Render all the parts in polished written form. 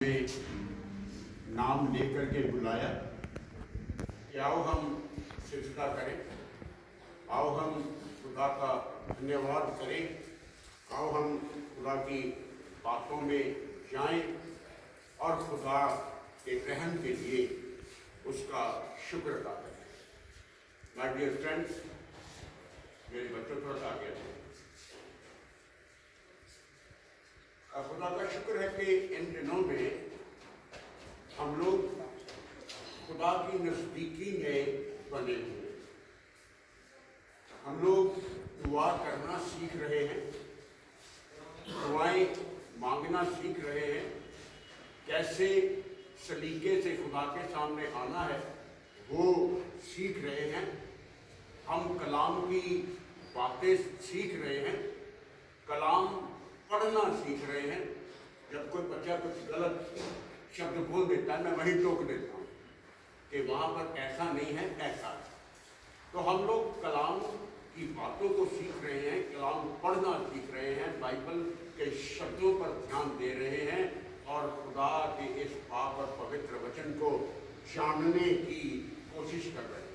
में नाम लेकर के बुलाया कि आओ हम सिजदा करें, आओ हम खुदा का धन्यवाद करें, आओ हम खुदा की बातों में जाएं और खुदा के रहम के लिए उसका शुक्र अदा करें। माय डियर फ्रेंड्स, मेरे बच्चों थोड़ा सा आगे थे। खुदा का शुक्र है कि इन दिनों में हम लोग खुदा की नज़दीकी में बने हुए, हम लोग दुआ करना सीख रहे हैं, दुआएं मांगना सीख रहे हैं, कैसे सलीके से खुदा के सामने आना है वो सीख रहे हैं। हम कलाम की बातें सीख रहे हैं, कलाम पढ़ना सीख रहे हैं। जब कोई बच्चा कुछ गलत शब्द बोल देता है, मैं वहीं टोक देता हूँ कि वहाँ पर ऐसा नहीं है, ऐसा है। तो हम लोग कलाम की बातों को सीख रहे हैं, कलाम पढ़ना सीख रहे हैं, बाइबल के शब्दों पर ध्यान दे रहे हैं और खुदा के इस पाक और पवित्र वचन को जानने की कोशिश कर रहे हैं।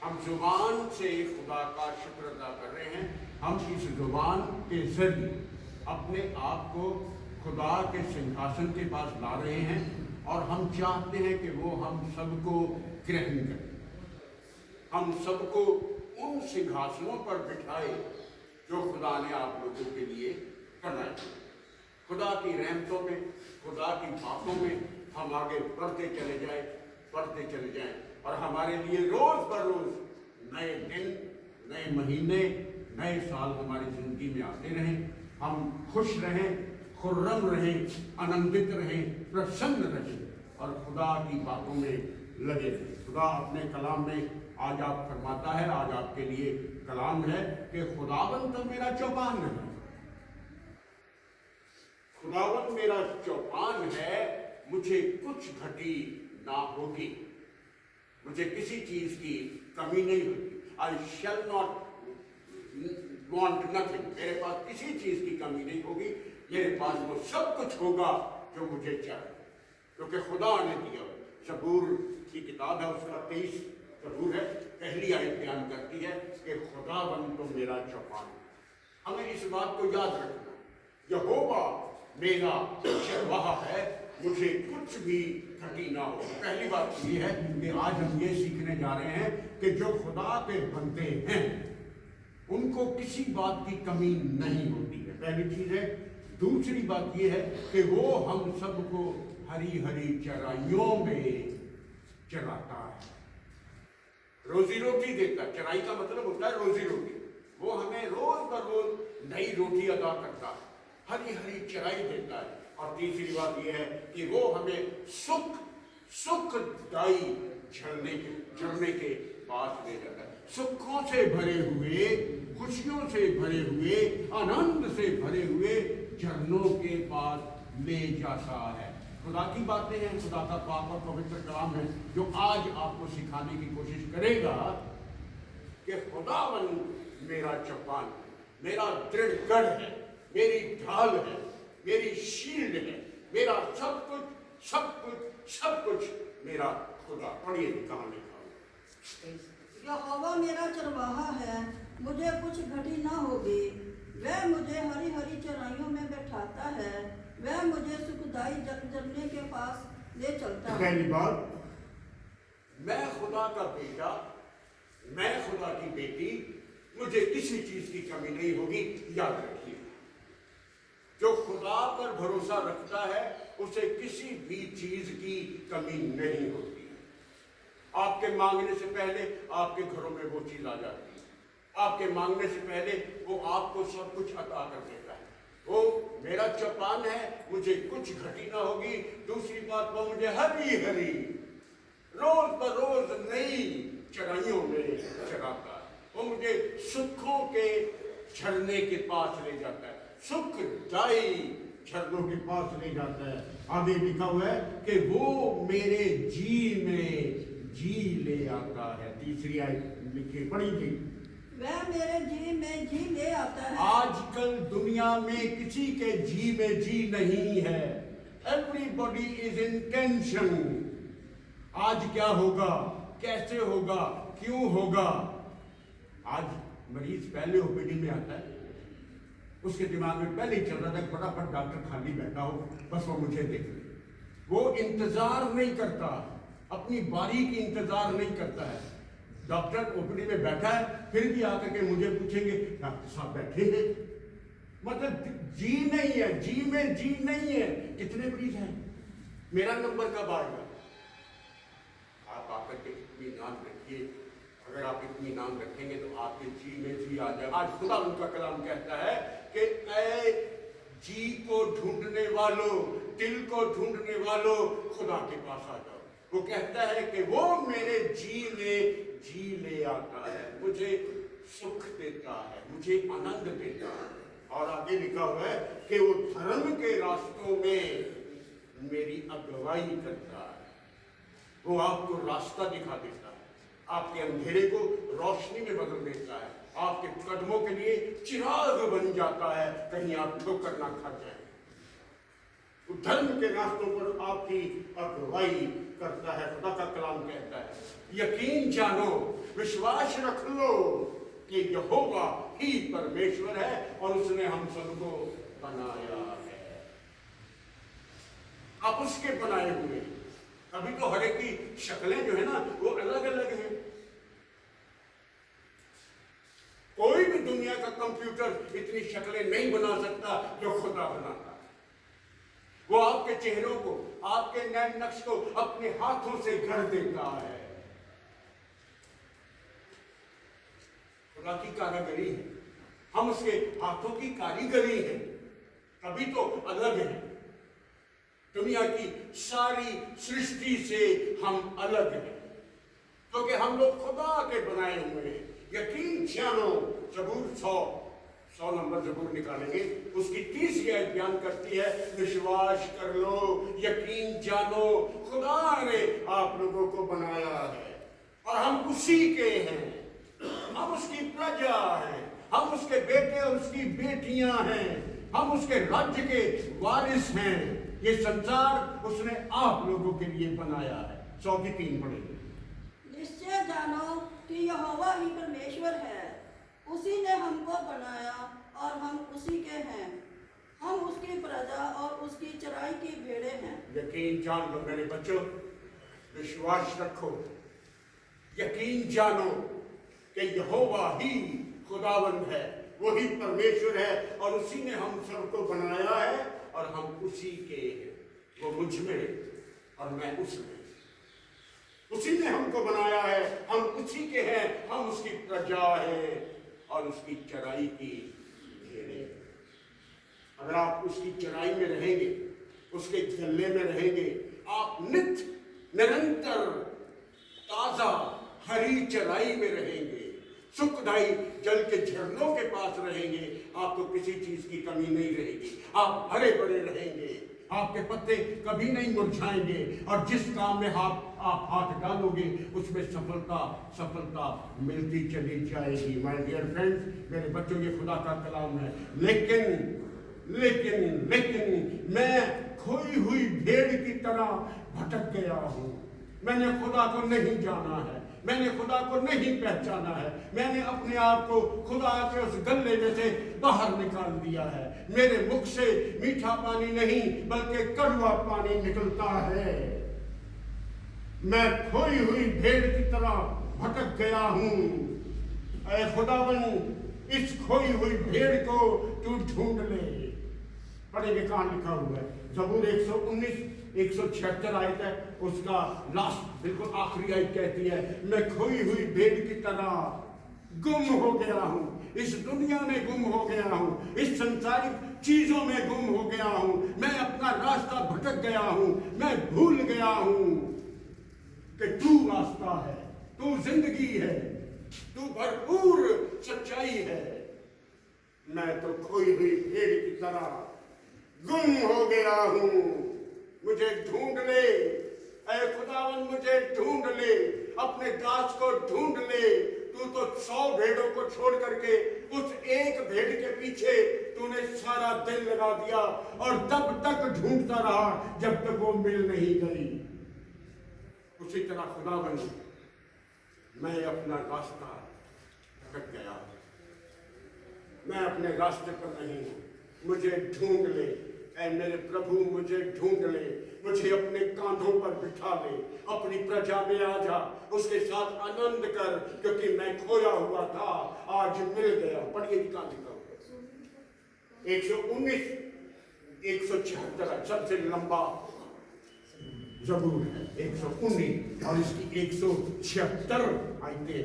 हम जुबान से खुदा का शुक्र अदा कर रहे हैं। हम इस जुबान के जरिए अपने आप को खुदा के सिंहासन के पास ला रहे हैं और हम चाहते हैं कि वो हम सबको ग्रहण करें, हम सबको उन सिंहासनों पर बिठाए जो खुदा ने आप लोगों के लिए बनाए। खुदा की रहमतों में, खुदा की बातों में हम आगे बढ़ते चले जाएं और हमारे लिए रोज बरोज नए दिन, नए महीने, नए साल हमारी जिंदगी में आते रहें। हम खुश रहें, खुर्रम रहें, आनंदित रहें, प्रसन्न रहें और खुदा की बातों में लगे रहें। खुदा अपने कलाम में आज आप फरमाता है, आज आपके लिए कलाम है कि खुदावन तो मेरा चौपान है, खुदावन मेरा चौपान है, मुझे कुछ घटी ना होगी, मुझे किसी चीज की कमी नहीं होगी। आई शैल नॉट want nothing, मेरे पास किसी चीज की कमी नहीं होगी, मेरे पास वो सब कुछ होगा जो मुझे चाहिए, क्योंकि खुदा ने दिया। ज़बूर की किताब है, उसका 23 ज़बूर है, पहली आयत बयान करती है कि खुदावन तो मेरा चौपान है। हमें इस बात को याद रखना, यहोवा मेरा चरवाहा है, मुझे कुछ भी घटी ना हो। पहली बात ये है कि आज हम ये सीखने जा रहे हैं कि जो खुदा के बंदे हैं उनको किसी बात की कमी नहीं होती है, पहली चीज है। दूसरी बात यह है कि वो हम सबको हरी हरी चराइयों में चराता है, रोजी रोटी देता है। चराई का मतलब होता है रोजी रोटी। वो हमें रोज बरोज नई रोटी अदा करता है, हरी हरी चराई देता है। और तीसरी बात यह है कि वो हमें सुखदाई झरने के पास ले जाता है, सुखों से भरे हुए, खुशियों से भरे हुए, आनंद से भरे हुए झरनों के पास ले जाता है। खुदा की बातें हैं, खुदा का पाक और पवित्र कलाम है जो आज आपको सिखाने की कोशिश करेगा कि खुदावन मेरा चौपान, मेरा दृढ़ गढ़ है, मेरी ढाल है, मेरी शील्ड है, मेरा सब कुछ मेरा खुदा। पढ़िए कहाँ लिखा हुआ। यहोवा मेरा चरवाहा है, मुझे कुछ घटी ना होगी। वह मुझे हरी हरी चराइयों में बैठाता है, वह मुझे सुखदाई झरने के पास ले चलता है। पहली बात, मैं खुदा का बेटा, मैं खुदा की बेटी, मुझे किसी चीज की कमी नहीं होगी। याद रखिए, जो खुदा पर भरोसा रखता है उसे किसी भी चीज की कमी नहीं होती। आपके मांगने से पहले आपके घरों में वो चीज आ जाती है, आपके मांगने से पहले वो आपको सब कुछ अता कर देता है। वो मेरा चौपान है, मुझे कुछ घटी ना होगी। दूसरी बात, वो मुझे हरी हरी रोज बरोज नई चराइयों में चराता है, वो मुझे सुखों के झरने के पास ले जाता है, सुखदाई झरनों के पास ले जाता है। आगे लिखा हुआ है कि वो मेरे जी में जी ले आता है। तीसरी आयत लिखी पड़ी थी, वह मेरे जी में जी ले आता है। आजकल दुनिया में किसी के जी में जी नहीं है, एवरीबॉडी इज इन टेंशन। आज क्या होगा, कैसे होगा, क्यों होगा। आज मरीज पहले ओपीडी में आता है, उसके दिमाग में पहले ही चल रहा था फटाफट डॉक्टर खाली बैठा हो, बस वो मुझे देख ले। वो इंतजार नहीं करता, अपनी बारी की इंतजार नहीं करता है। डॉक्टर ओपीडी में बैठा है, फिर भी आकर के मुझे पूछेंगे डॉक्टर साहब बैठे हैं। मतलब जी नहीं है, जी में जी नहीं है। कितने मरीज हैं, मेरा नंबर कब आएगा। आप आकर के इत्मीनान रखिए। अगर आप इत्मीनान रखेंगे तो आपके जी में जी आ जाए। आज खुदा उनका कलाम कहता है कि ऐ जी को ढूंढने वालों, दिल को ढूंढने वालों, खुदा के पास आ जाओ। वो कहता है कि वो मेरे जी में जी ले आता है, मुझे सुख देता है, मुझे आनंद देता है। और आगे लिखा हुआ है कि वो धर्म के रास्तों में मेरी अगुवाई करता है। वो आपको रास्ता दिखा देता है, आपके अंधेरे को रोशनी में बदल देता है, आपके कदमों के लिए चिराग बन जाता है, कहीं आप ठोकर ना खा जाए। वो धर्म के रास्तों पर आपकी अगुवाई करता है। खुदा का कलाम कहता है यकीन जानो, विश्वास रख लो कि यहोवा ही परमेश्वर है और उसने हम सबको बनाया है। आप उसके बनाए हुए हैं। अभी तो हर एक की शक्लें जो है ना वो अलग अलग हैं। कोई भी दुनिया का कंप्यूटर इतनी शक्लें नहीं बना सकता जो खुदा बनाता। वो आपके चेहरों को, आपके नैन नक्श को अपने हाथों से गढ़ देता है। खुदा की कारीगरी है, हम उसके हाथों की कारीगरी है, तभी तो अलग है। दुनिया की सारी सृष्टि से हम अलग हैं क्योंकि हम लोग खुदा के बनाए हुए हैं। यकीन जानो, जबूर 100 नंबर जबूर निकालेंगे, उसकी 30 आयत बयान करती है विश्वास कर लो, यकीन जानो, खुदा ने आप लोगों को बनाया है और हम उसी के हैं। हम उसकी प्रजा हैं, हम उसके बेटे और उसकी बेटियां हैं, हम उसके राज्य के वारिस हैं। ये संसार उसने आप लोगों के लिए बनाया है। 100 की 3 पढ़ेंगे। निश्चय जानो कि यहोवा ही परमेश्वर है, उसी ने हमको बनाया और हम उसी के हैं। हम उसकी प्रजा और उसकी चराई की भेड़ें हैं। यकीन जान लो मेरे बच्चों, विश्वास रखो, यकीन जानो कि यहोवा ही खुदावंद है, वही परमेश्वर है और उसी ने हम सबको बनाया है और हम उसी के हैं। वो मुझ में और मैं उसमें। उसी ने हमको बनाया है, हम उसी के हैं, हम उसकी प्रजा है और उसकी चराई की भेड़ें। अगर आप उसकी चराई में रहेंगे, उसके गले में रहेंगे, आप निरंतर ताजा हरी चराई में रहेंगे, सुखदायी जल के झरनों के पास रहेंगे, आपको किसी चीज की कमी नहीं रहेगी। आप हरे भरे रहेंगे, आपके पत्ते कभी नहीं मुरझाएंगे और जिस काम में आप हाथ डालोगे उसमें सफलता मिलती चली जाएगी। माय डियर फ्रेंड्स, मेरे बच्चों, ये खुदा का कलाम है। लेकिन मैं खोई हुई भेड़ की तरह भटक गया हूँ। मैंने खुदा को नहीं जाना है, मैंने खुदा को नहीं पहचाना है, मैंने अपने आप को खुदा के उस गले में से बाहर निकाल दिया है। मेरे मुख से मीठा पानी नहीं बल्कि कड़वा पानी निकलता है। मैं खोई हुई भेड़ की तरह भटक गया हूँ। ऐ खुदावन, इस खोई हुई भेड़ को तू ढूंढ ले। पढ़ेंगे कहाँ लिखा हुआ है, जबूर 176 आयत है, उसका लास्ट बिल्कुल आखिरी आयत कहती है मैं खोई हुई भेड़ की तरह गुम हो गया हूँ, इस दुनिया में गुम हो गया हूँ, इस संसारिक चीजों में गुम हो गया हूँ, मैं अपना रास्ता भटक गया हूँ, मैं भूल गया हूँ कि तू रास्ता है, तू जिंदगी है, तू भरपूर सच्चाई है। मैं तो खोई हुई भेड़ की तरह गुम हो गया हूँ, मुझे ढूंढ ले। ऐ खुदावन, मुझे ढूंढ ले, अपने दास को ढूंढ ले। तू तो 100 भेड़ों को छोड़ करके उस एक भेड़ के पीछे तूने सारा दिन लगा दिया और तब तक ढूंढता रहा जब तक वो मिल नहीं गई। उसी तरह खुदाबंद मैं अपना रास्ता भटक गया, मैं अपने रास्ते पर नहीं हूं, मुझे ढूंढ ले ऐ मेरे प्रभु, मुझे ढूंढ ले, मुझे अपने कांधों पर बिठा ले, अपनी प्रजा में आ जा, उसके साथ आनंद कर, क्योंकि मैं खोया हुआ था आज मिल गया। पढ़िए जी कहां लिखा हुआ 119 176 सबसे लंबा जबूर है 119 और इसकी 176 आयतें।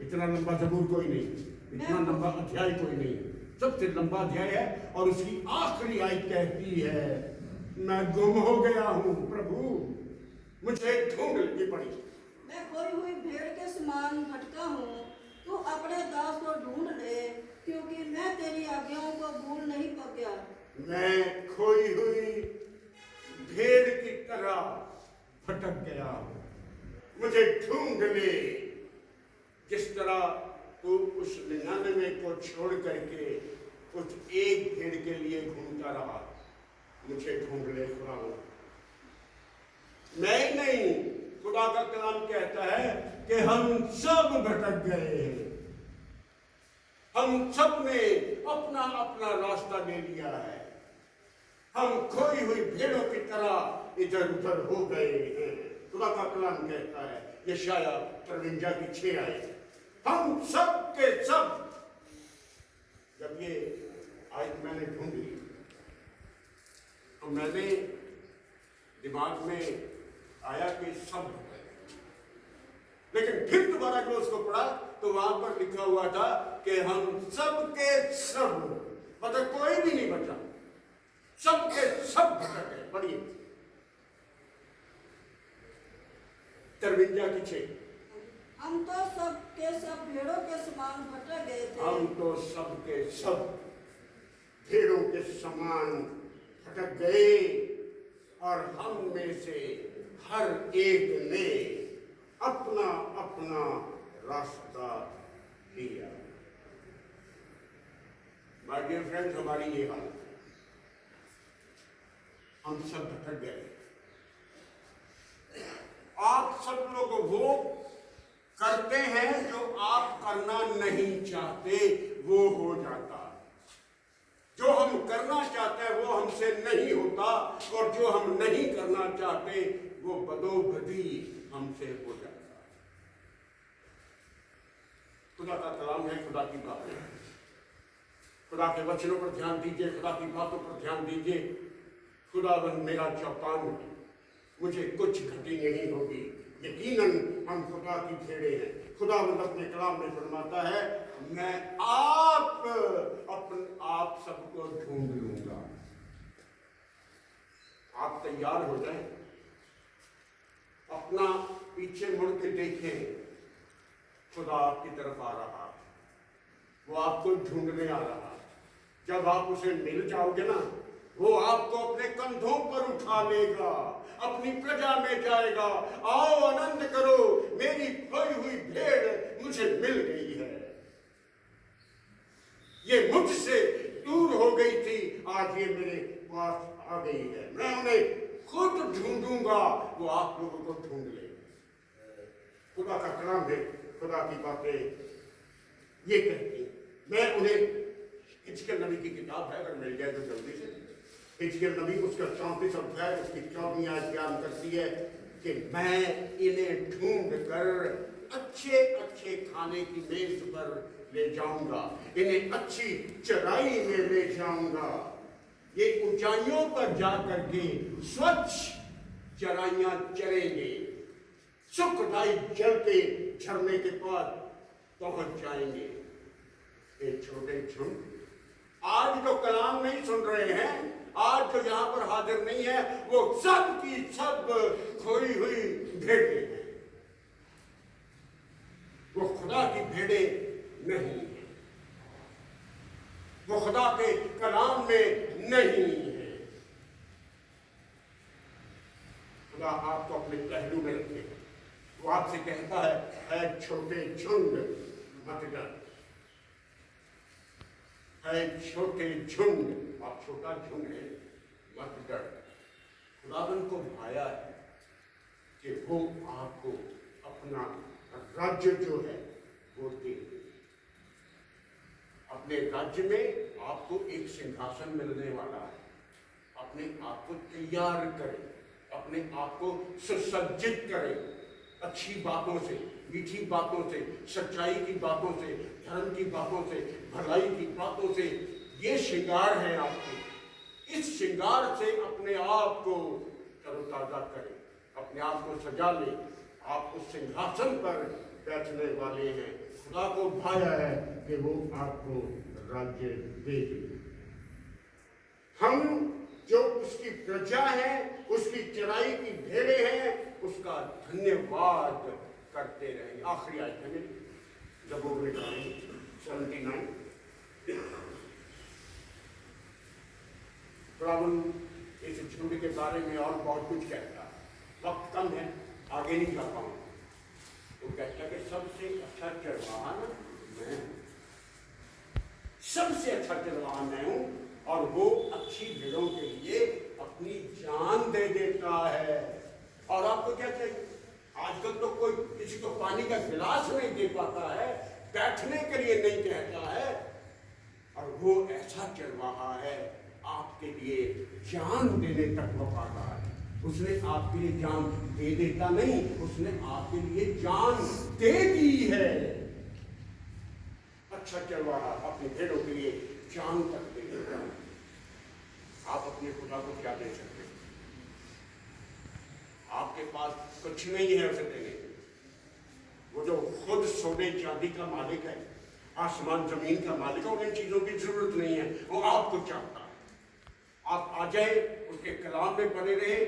इतना लंबा जबूर कोई नहीं, इतना लंबा अध्याय कोई नहीं, सबसे लंबा अध्याय है। और उसकी आखिरी आयत कहती है मैं गुम हो गया हूं प्रभु, मुझे ढूंढ ले। पड़ी मैं खोई हुई भेड़ के समान भटका हूँ, तू अपने दास को ढूंढ ले, क्योंकि मैं तेरी आज्ञाओं को भूल नहीं पाया। मैं खोई हुई भेड़ की तरह भटक गया हूं, मुझे ढूंढ ले। जिस तरह तू उस 99 को छोड़ करके उस एक भेड़ के लिए घूमता रहा, मुझे ढूंढ ले खुदा। मैं ही नहीं, खुदा का कलाम कहता है कि हम सब भटक गए हैं, हम सब ने अपना अपना रास्ता ले लिया है, हम खोई हुई भेड़ों की तरह इधर उधर हो गए हैं। खुदा का कलाम कहता है यशाया 53 की 6 आयत, हम सब के सब। जब ये आयत मैंने ढूंढी तो मैंने दिमाग में आया कि सब, लेकिन फिर दोबारा जो उसको पढ़ा तो वहां पर लिखा हुआ था कि हम सब के सब, मतलब कोई भी नहीं बचा, सब के सब भटक गए। पढ़िए 53 की 6, हम तो सब के सब भेड़ों के समान भटक गए थे। हम तो सब के सब भेड़ों के समान भटक गए और हम में से हर एक ने अपना अपना रास्ता लिया। माय डियर फ्रेंड्स, हमारी ये हालत है, हम सब भटक गए। आप सब लोग वो करते हैं जो आप करना नहीं चाहते, वो हो जाता। जो हम करना चाहते हैं वो हमसे नहीं होता, और जो हम नहीं करना चाहते वो बदोबदी हमसे हो जाता। खुदा का कलाम है, खुदा की बातें हैं, खुदा के वचनों पर ध्यान दीजिए, खुदा की बातों पर ध्यान दीजिए। खुदावंद मेरा चौपान, मुझे कुछ घटी नहीं होगी। यकीनन हम खुदा की भेड़े हैं। खुदावंद अपने कलाम में फरमाता है मैं आप सबको ढूंढ लूंगा। आप तैयार हो जाएं, अपना पीछे मुड़ के देखें, खुदा आपकी तरफ आ रहा, वो आपको ढूंढने आ रहा। जब आप उसे मिल जाओगे ना, वो आपको अपने कंधों पर उठा लेगा, अपनी प्रजा में जाएगा। आओ आनंद करो, मेरी खोई हुई भेड़ मुझे मिल गई है, ये मुझसे दूर हो गई थी, आज ये मेरे पास आ गई है। मैं उन्हें खुद ढूंढूंगा, वो आप लोगों को ढूंढ ले। खुदा का कलाम है, खुदा की बातें ये कहती। मैं उन्हें, हिजकिय्याह नबी की किताब है, अगर मिल जाए तो जल्दी से, हिजकिय्याह नबी उसका 34 अध्याय उसकी 14वीं आयत बयान करती है कि मैं इन्हें ढूंढ कर अच्छे अच्छे खाने की मेज पर ले जाऊंगा, इन्हें अच्छी चराई में ले जाऊंगा। ये ऊंचाइयों पर जाकर के स्वच्छ चराइयां चरेंगे, सुखदायी जल के झरने के पास पहुंच जाएंगे। ये छोटे झुंड आज जो कलाम नहीं सुन रहे हैं, आज जो यहाँ पर हाजिर नहीं है, वो सब की सब खोई हुई भेड़ें हैं, वो खुदा की भेड़ें नहीं है, वो खुदा के कलाम में नहीं है। खुदा आपको अपने पहलू में रखे, वो आपसे कहता है छोटे झुंड मत डर, है छोटे झुंड, आप छोटा झुंड है, मत डर। खुदावन को भाया है कि वो आपको अपना राज्य जो है वो दे। अपने राज्य में आपको एक सिंहासन मिलने वाला है। अपने आप को तैयार करें, अपने आप को सुसज्जित करें, अच्छी बातों से, मीठी बातों से, सच्चाई की बातों से, धर्म की बातों से, भलाई की बातों से। ये श्रृंगार है आपके। इस श्रृंगार से अपने आप को तरोताजा करें, अपने आप को सजा लें। आप उस सिंहासन पर बैठने वाले हैं। खुदा को भाया है कि वो आपको राज्य देगी। हम जो उसकी प्रजा है, उसकी चराई की भेड़े हैं, उसका धन्यवाद करते रहेंगे। आखिरी आयत है ज़बूर में 79। खुदावन इस झुंड के बारे में और बहुत कुछ कहता है, वक्त कम है, आगे नहीं जा पाऊंगा। तो कहता है कि सबसे अच्छा चरवाहा मैं हूं, सबसे अच्छा चरवाहा मैं हूं, और वो अच्छी भेड़ों के लिए अपनी जान दे देता है। और आपको क्या चाहिए? आजकल तो कोई किसी को पानी का गिलास नहीं दे पाता है, बैठने के लिए नहीं कहता है, और वो ऐसा चरवाहा है, आपके लिए जान देने तक वफादार है। उसने आपके लिए जान दे देता नहीं, उसने आपके लिए जान दे दी है। अच्छा चरवाहा अपने भेड़ों के लिए जान तक दे देता है। आप अपने खुदा को क्या दे सकते हैं? आपके पास कुछ नहीं है उसे देने। वो जो खुद सोने चांदी का मालिक है, आसमान जमीन का मालिक है, उन चीजों की जरूरत नहीं है, वो आपको चाहता है। आप आ जाए, उसके कलाम में बने रहे,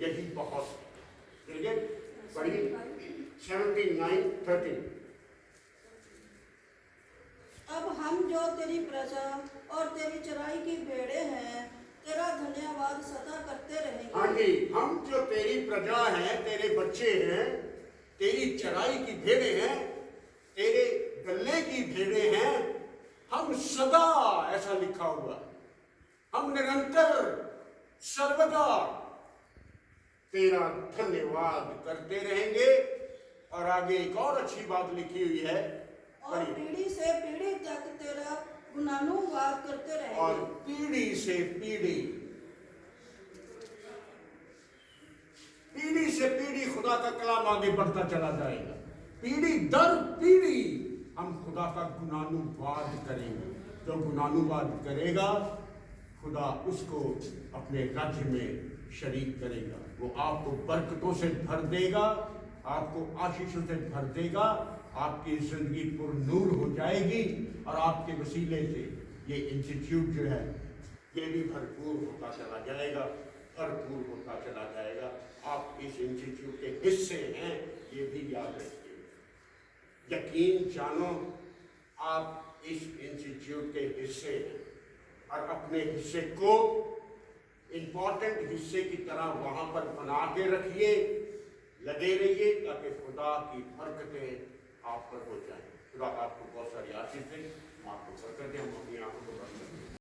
यही बहुत है। पढ़िए 79:13। अब हम जो तेरी प्रजा और तेरी चराई की भेड़े हैं, तेरा धन्यवाद सदा करते रहेंगे। हाँ जी, हम जो तेरी प्रजा हैं, तेरे बच्चे हैं, तेरी चराई की भेड़े हैं, तेरे गले की भेड़े हैं, हम सदा, ऐसा लिखा हुआ, हम निरंतर सर्वदा तेरा धन्यवाद करते रहेंगे। और आगे एक और अच्छी बात लिखी हुई है, और पीढ़ी से पीढ़ी तक तेरा गुणानुवाद करते रहेंगे। और पीढ़ी से पीढ़ी, पीढ़ी से पीढ़ी खुदा का कलाम आगे बढ़ता चला जाएगा। पीढ़ी दर पीढ़ी हम खुदा का गुणानुवाद करेंगे। जो गुणानुवाद करेगा, खुदा उसको अपने राज्य में शरीक करेगा। वो आपको बरकतों से भर देगा, आपको आशीषों से भर देगा, आपकी जिंदगी पुरनूर हो जाएगी, और आपके वसीले से ये इंस्टीट्यूट जो है ये भी भरपूर होता चला जाएगा, भरपूर होता चला जाएगा। आप इस इंस्टीट्यूट के हिस्से हैं, ये भी याद रखिए। यकीन जानो, आप इस इंस्टीट्यूट के हिस्से हैं, और अपने हिस्से को इंपॉर्टेंट हिस्से की तरह वहां पर बना के रखिए, लगे रहिए, ताकि खुदा की बरकतें आप पर हो जाए। खुदा आपको बहुत सारी आशीष दे, आपको बरकत दे। हम अपनी आंखों को बंद करते हैं।